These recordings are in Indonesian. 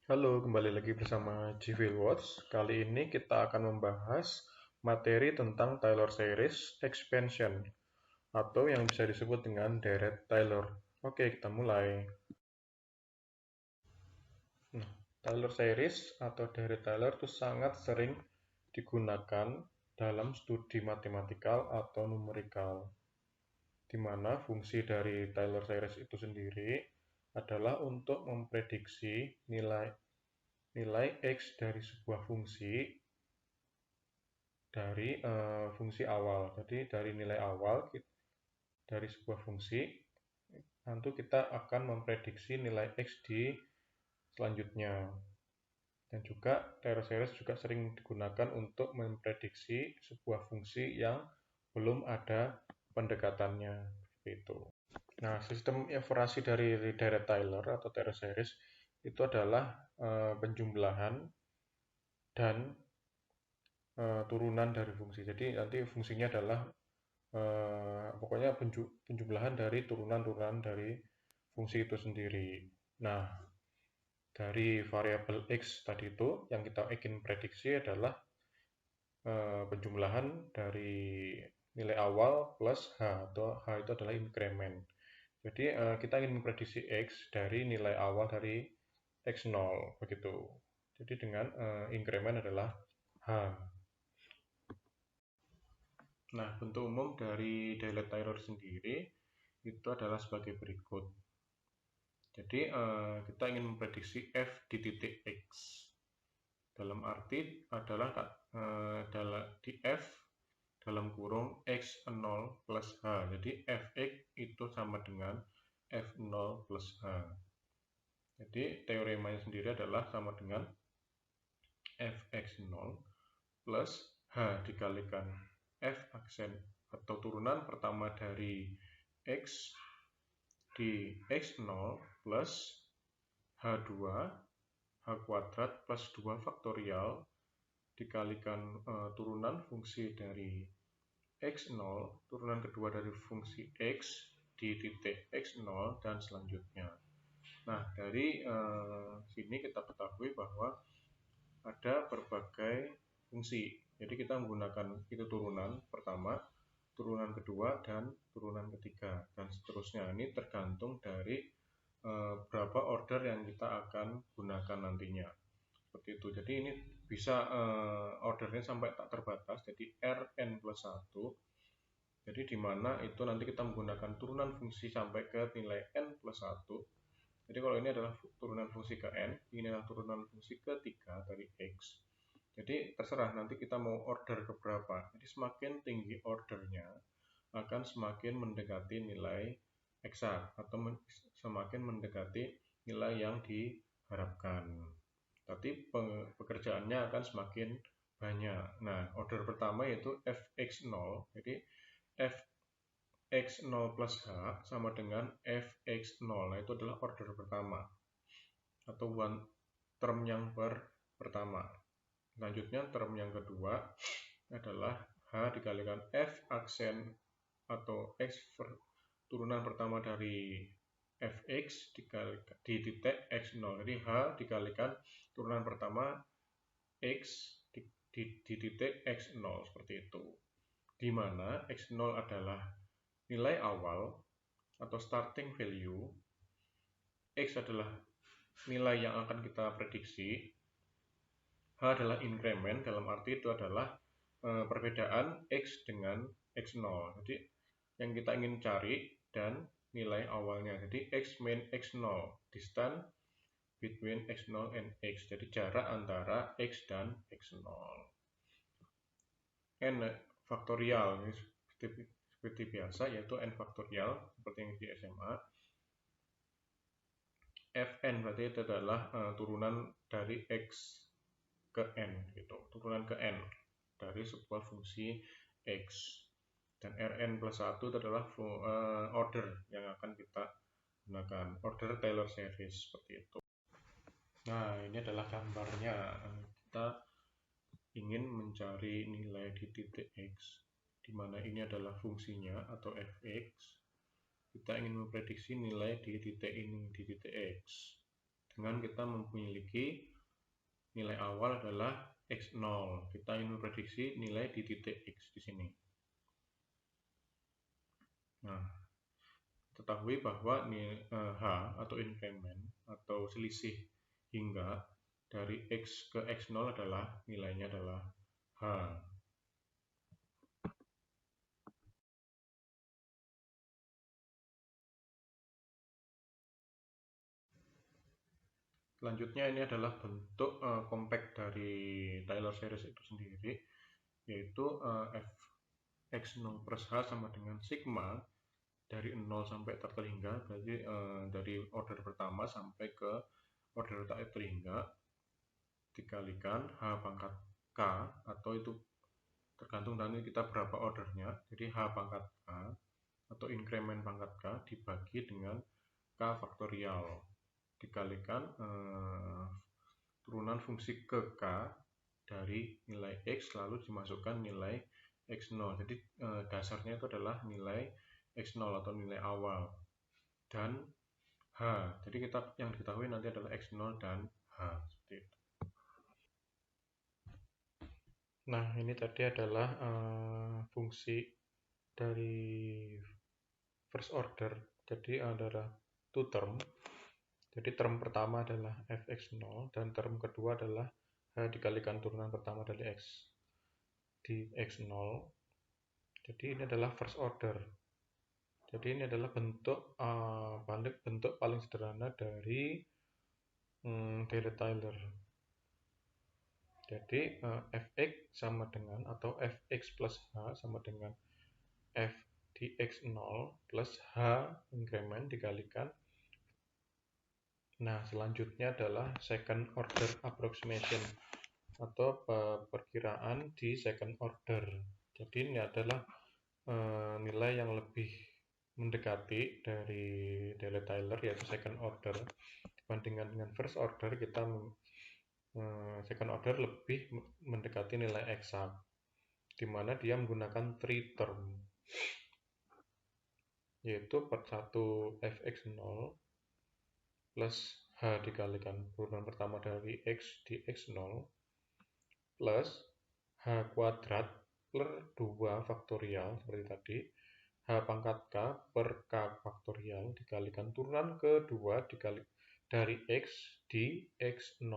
Halo, kembali lagi bersama GVill Watch. Kali ini kita akan membahas materi tentang Taylor Series Expansion atau yang bisa disebut dengan deret Taylor. Oke, kita mulai. Nah, Taylor Series atau deret Taylor itu sangat sering digunakan dalam studi matematikal atau numerikal, di mana fungsi dari Taylor Series itu sendiri adalah untuk memprediksi nilai x dari sebuah fungsi dari fungsi awal. Jadi dari nilai awal dari sebuah fungsi, tentu kita akan memprediksi nilai x di selanjutnya. Dan juga Taylor series juga sering digunakan untuk memprediksi sebuah fungsi yang belum ada pendekatannya. Seperti itu. Nah, sistem evaluasi dari deret Taylor atau Taylor series itu adalah penjumlahan dan turunan dari fungsi. Jadi nanti fungsinya adalah pokoknya penjumlahan dari turunan-turunan dari fungsi itu sendiri. Nah, dari variabel x tadi itu yang kita ingin prediksi adalah penjumlahan dari nilai awal plus h, atau h itu adalah increment. Jadi kita ingin memprediksi x dari nilai awal dari x0 begitu. Jadi dengan increment adalah h. Nah, bentuk umum dari deret Taylor sendiri itu adalah sebagai berikut. Jadi kita ingin memprediksi f di titik x. Dalam arti adalah di f dalam kurung x0 plus h. Jadi fx itu sama dengan f0 plus h. Jadi teoremanya sendiri adalah sama dengan fx0 plus h dikalikan f aksen atau turunan pertama dari x di x0 plus h2 h kuadrat plus 2 faktorial dikalikan turunan fungsi dari x0, turunan kedua dari fungsi x di titik x0 dan selanjutnya. Nah, dari sini kita ketahui bahwa ada berbagai fungsi. Jadi kita menggunakan itu turunan pertama, turunan kedua, dan turunan ketiga, dan seterusnya. Ini tergantung dari berapa order yang kita akan gunakan nantinya. Seperti itu. Jadi ini bisa ordernya sampai tak terbatas, jadi Rn plus 1. Jadi di mana itu nanti kita menggunakan turunan fungsi sampai ke nilai n plus 1. Jadi kalau ini adalah turunan fungsi ke n, ini adalah turunan fungsi ketiga dari x. Jadi terserah nanti kita mau order ke berapa. Jadi semakin tinggi ordernya akan semakin mendekati nilai eksak atau semakin mendekati nilai yang diharapkan. Tapi pekerjaannya akan semakin banyak. Nah, order pertama yaitu fx0. Jadi fx0 plus h sama dengan fx0. Nah, itu adalah order pertama atau one term yang pertama. Selanjutnya term yang kedua adalah h dikalikan f aksen atau x turunan pertama dari fx di titik x0. Jadi h dikalikan turunan pertama x di titik x0 seperti itu. Di mana x0 adalah nilai awal atau starting value, x adalah nilai yang akan kita prediksi, h adalah increment, dalam arti itu adalah perbedaan x dengan x0. Jadi yang kita ingin cari dan nilai awalnya. Jadi x min x0, distance between x0 and x. Jadi jarak antara x dan x0. N faktorial seperti biasa, yaitu n faktorial seperti yang di SMA. Fn berarti itu adalah turunan dari x ke n gitu, turunan ke n dari sebuah fungsi x. Dan Rn plus 1 itu adalah order yang akan kita gunakan, order Taylor series seperti itu. Nah, ini adalah gambarnya. Kita ingin mencari nilai di titik x, di mana ini adalah fungsinya atau fx. Kita ingin memprediksi nilai di titik ini, di titik x. dengan kita memiliki nilai awal adalah X0. Kita ingin memprediksi nilai di titik X di sini. Nah, ketahui bahwa H atau increment atau selisih hingga dari X ke X0 adalah nilainya adalah H. Selanjutnya ini adalah bentuk compact dari Taylor series itu sendiri, yaitu X0 plus H sama dengan sigma dari 0 sampai tak terhingga, berarti dari order pertama sampai ke order tak terhingga dikalikan H pangkat K, atau itu tergantung nanti kita berapa ordernya, jadi H pangkat K atau increment pangkat K dibagi dengan K faktorial dikalikan turunan fungsi ke K dari nilai X lalu dimasukkan nilai X0. Jadi dasarnya itu adalah nilai X0 atau nilai awal dan H. Jadi yang diketahui nanti adalah X0 dan H. Seperti itu. Nah, ini tadi adalah fungsi dari first order. Jadi adalah two term. Jadi term pertama adalah fx0 dan term kedua adalah H dikalikan turunan pertama dari X di X0. Jadi ini adalah first order. Jadi ini adalah bentuk paling sederhana dari Taylor. Jadi fx sama dengan atau fx plus h sama dengan f di x0 plus h increment dikalikan. Nah, selanjutnya adalah second order approximation atau perkiraan di second order. Jadi ini adalah nilai yang lebih mendekati dari Taylor yaitu second order dibandingkan dengan first order. Kita second order lebih mendekati nilai eksak, di mana dia menggunakan three term, yaitu per 1 fx0 plus h dikalikan turunan pertama dari x di x0 plus h kuadrat per 2 faktorial seperti tadi, h pangkat k per k faktorial dikalikan turunan kedua dari x di x0.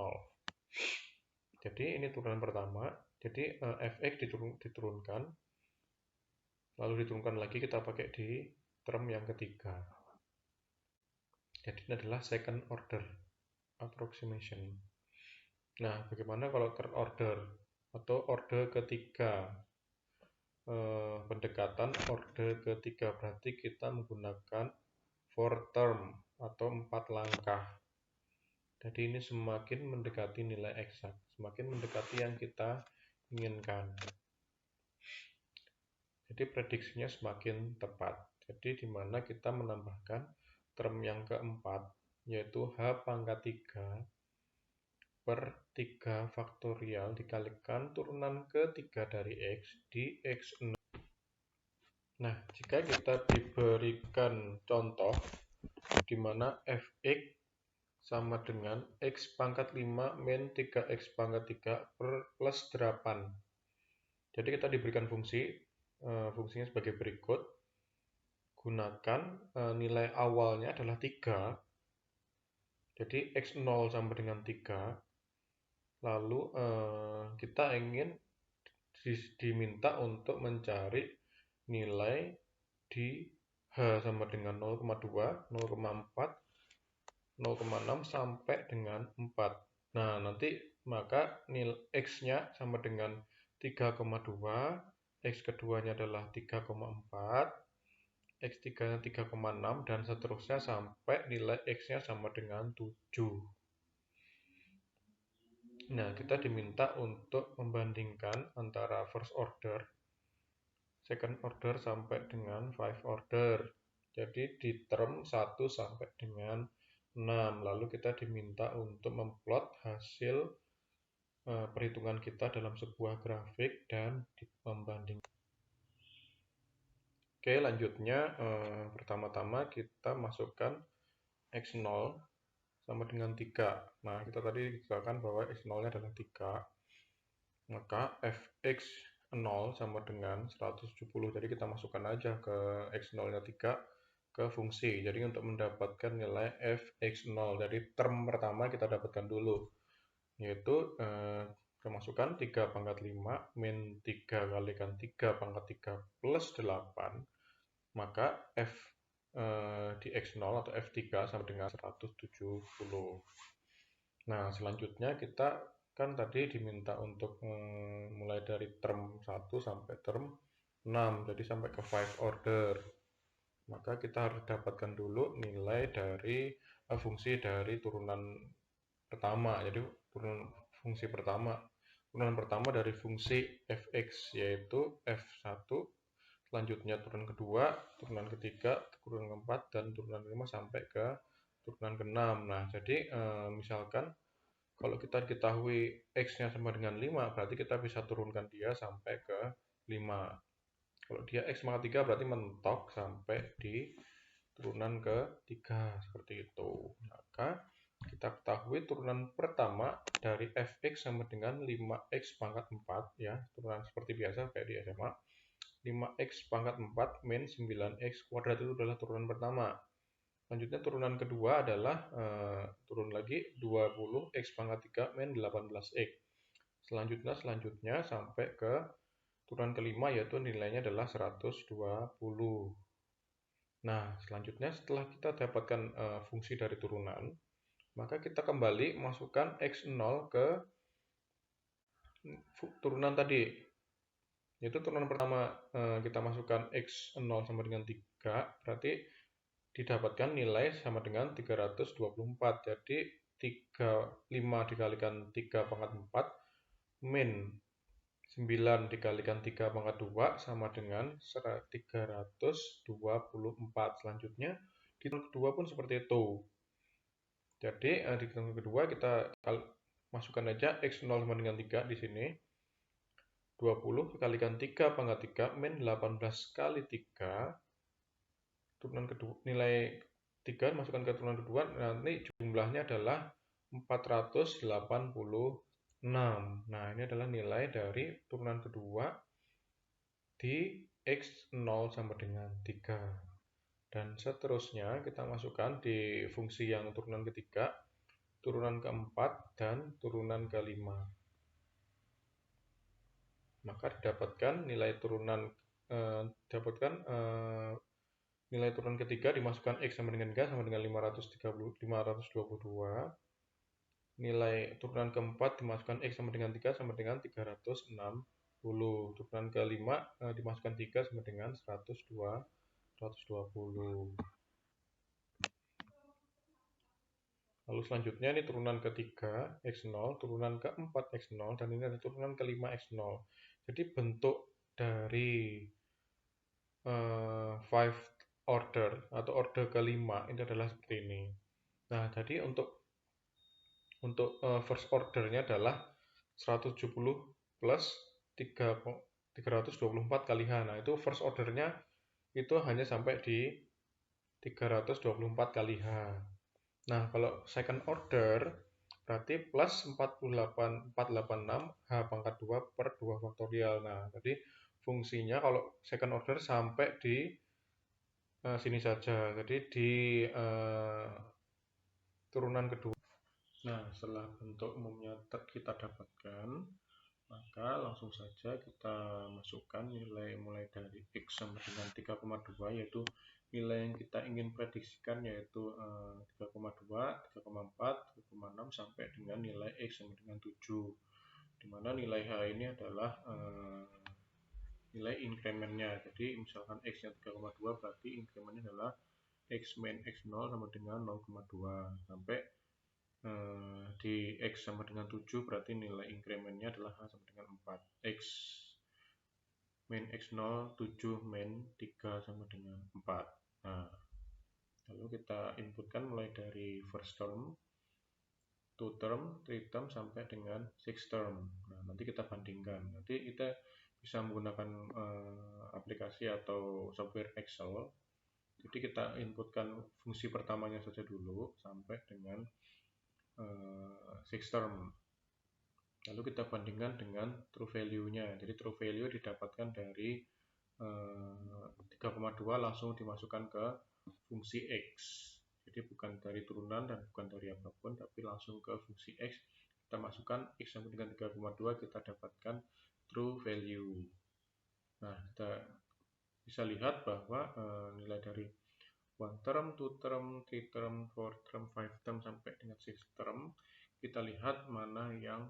Jadi ini turunan pertama. Jadi fx diturunkan, lalu diturunkan lagi kita pakai di term yang ketiga. Jadi ini adalah second order approximation. Nah, bagaimana kalau third order atau order ketiga? Pendekatan order ketiga berarti kita menggunakan four term atau 4 langkah. Jadi ini semakin mendekati nilai eksak, semakin mendekati yang kita inginkan. Jadi prediksinya semakin tepat. Jadi di mana kita menambahkan term yang keempat, yaitu h pangkat 3 per 3 faktorial dikalikan turunan ketiga dari x di x0. Nah, jika kita diberikan contoh di mana fx sama dengan x pangkat 5 min 3x pangkat 3 plus 8. Jadi kita diberikan fungsinya sebagai berikut. Gunakan nilai awalnya adalah 3. Jadi x0 sama dengan 3. Lalu kita ingin diminta untuk mencari nilai di h sama dengan 0,2, 0,4, 0,6 sampai dengan 4. Nah, nanti maka nilai x-nya sama dengan 3,2, x keduanya adalah 3,4, x3-nya 3,6, dan seterusnya sampai nilai x-nya sama dengan 7. Nah, kita diminta untuk membandingkan antara first order, second order sampai dengan 5 order. Jadi di term 1 sampai dengan 6. Lalu kita diminta untuk memplot hasil perhitungan kita dalam sebuah grafik dan membandingkan. Oke, lanjutnya pertama-tama kita masukkan x0 sama dengan 3. Nah, kita tadi katakan bahwa x0-nya adalah 3. Maka fx0 sama dengan 170. Jadi kita masukkan aja ke x0-nya 3 ke fungsi. Jadi untuk mendapatkan nilai fx0 dari term pertama kita dapatkan dulu, yaitu kita masukkan 3 pangkat 5 min 3 kalikan 3 pangkat 3 plus 8, maka f di x0 atau f3 sama dengan 170. Nah, selanjutnya kita kan tadi diminta untuk mulai dari term 1 sampai term 6, jadi sampai ke 5 order. Maka kita harus dapatkan dulu nilai dari fungsi dari turunan pertama. Jadi fungsi pertama. Turunan pertama dari fungsi fx yaitu f1, selanjutnya turunan kedua, turunan ketiga, turunan keempat, dan turunan kelima sampai ke turunan ke-6. Nah, jadi misalkan kalau kita ketahui x-nya sama dengan 5, berarti kita bisa turunkan dia sampai ke 5. Kalau dia x pangkat 3 berarti mentok sampai di turunan ke-3, seperti itu. Maka kita ketahui turunan pertama dari fx sama dengan 5x pangkat 4, ya, turunan seperti biasa kayak di SMA. 5x pangkat 4 min 9x kuadrat itu adalah turunan pertama. Selanjutnya turunan kedua adalah turun lagi 20x pangkat 3 min 18x. Selanjutnya sampai ke turunan kelima, yaitu nilainya adalah 120. Nah, selanjutnya setelah kita dapatkan fungsi dari turunan, maka kita kembali masukkan x0 ke turunan tadi. Yaitu turunan pertama kita masukkan x0 sama dengan 3, berarti didapatkan nilai sama dengan 324. Jadi 5 dikalikan 3 pangkat 4 min 9 dikalikan 3 pangkat 2 sama dengan 324. Selanjutnya di turunan kedua pun seperti itu. Jadi di turunan kedua kita masukkan aja x0 sama dengan 3 di sini. 20 dikalikan 3 pangkat 3 min 18 kali 3. Turunan kedua, nilai 3 masukkan ke turunan kedua, nanti jumlahnya adalah 486. Nah, ini adalah nilai dari turunan kedua di x0 sama dengan 3. Dan seterusnya kita masukkan di fungsi yang turunan ketiga, turunan keempat, dan turunan kelima. Maka didapatkan nilai turunan nilai turunan ketiga dimasukkan x sama dengan 3 sama dengan 522. Nilai turunan keempat dimasukkan x sama dengan 3 sama dengan 360. Turunan kelima dimasukkan 3 sama dengan 120. Lalu selanjutnya ini turunan ketiga x0, turunan keempat x0, dan ini ada turunan kelima x0. Jadi bentuk dari 5 order atau order kelima ini adalah seperti ini. Nah, jadi untuk first ordernya adalah 170 plus 324 kali H. Nah, itu first ordernya itu hanya sampai di 324 kali H. Nah, kalau second order berarti plus 486 H pangkat 2 per 2 faktorial. Nah, jadi fungsinya kalau second order sampai di sini saja. Jadi di turunan kedua. Nah, setelah bentuk umumnya kita dapatkan, maka langsung saja kita masukkan nilai mulai dari x sama dengan 3,2, yaitu nilai yang kita ingin prediksikan, yaitu 3,2, 3,4, 3,6 sampai dengan nilai x sama dengan 7, dimana nilai h ini adalah nilai inkremennya. Jadi misalkan x nya 3,2 berarti inkremennya adalah x min x0 sama dengan 0,2 sampai di x sama dengan 7 berarti nilai inkremennya adalah h sama dengan 4. X min x0 7 min 3 sama dengan 4. Nah, lalu kita inputkan mulai dari first term, 2 term, 3 term sampai dengan 6 term. Nah, nanti kita bandingkan. Nanti kita bisa menggunakan aplikasi atau software Excel. Jadi kita inputkan fungsi pertamanya saja dulu sampai dengan six term. Lalu kita bandingkan dengan true value-nya. Jadi true value didapatkan dari 3,2 langsung dimasukkan ke fungsi X. Jadi bukan dari turunan dan bukan dari apapun, tapi langsung ke fungsi X. Kita masukkan X sama dengan 3,2, kita dapatkan true value. Nah, kita bisa lihat bahwa nilai dari 1 term, 2 term, 3 term, 4 term, 5 term, sampai dengan 6 term, kita lihat mana yang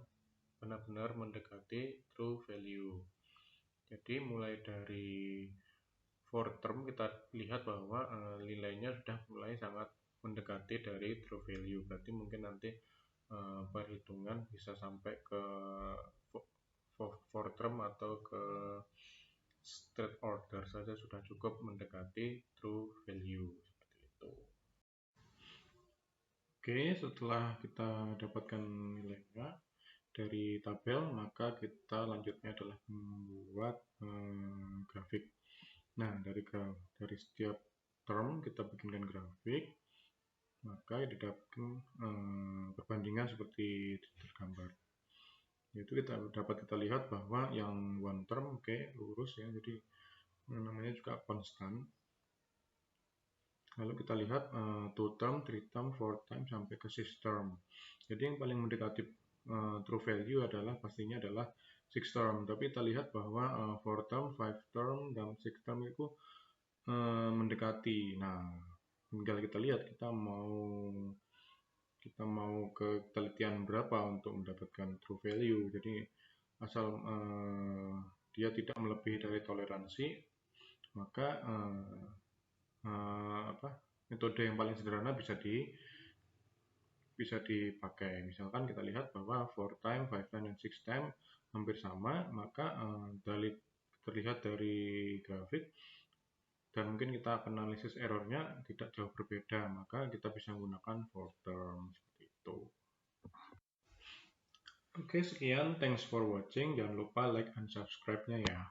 benar-benar mendekati true value. Jadi mulai dari 4 term kita lihat bahwa nilainya sudah mulai sangat mendekati dari true value. Berarti mungkin nanti perhitungan bisa sampai ke 4 term atau ke straight order saja sudah cukup mendekati true value, seperti itu. Oke, setelah kita dapatkan nilainya dari tabel, maka kita lanjutnya adalah membuat grafik. Nah, dari setiap term kita bikinkan grafik, maka didapatkan perbandingan seperti tergambar. Yaitu dapat kita lihat bahwa yang one term lurus ya, jadi namanya juga konstan. Lalu kita lihat 2 term, 3 term, 4 term, sampai ke 6 term. Jadi yang paling mendekati true value pastinya adalah 6 term. Tapi kita lihat bahwa 4 term, 5 term, dan 6 term itu mendekati. Nah, tinggal kita lihat kita mau ke telitian berapa untuk mendapatkan true value. Jadi asal dia tidak melebihi dari toleransi, maka metode yang paling sederhana bisa dipakai. Misalkan kita lihat bahwa 4 time, 5 time, dan 6 time hampir sama, maka terlihat dari grafik dan mungkin kita akan analisis errornya tidak jauh berbeda, maka kita bisa menggunakan 4 term seperti itu. Oke, sekian, thanks for watching, jangan lupa like and subscribe-nya ya.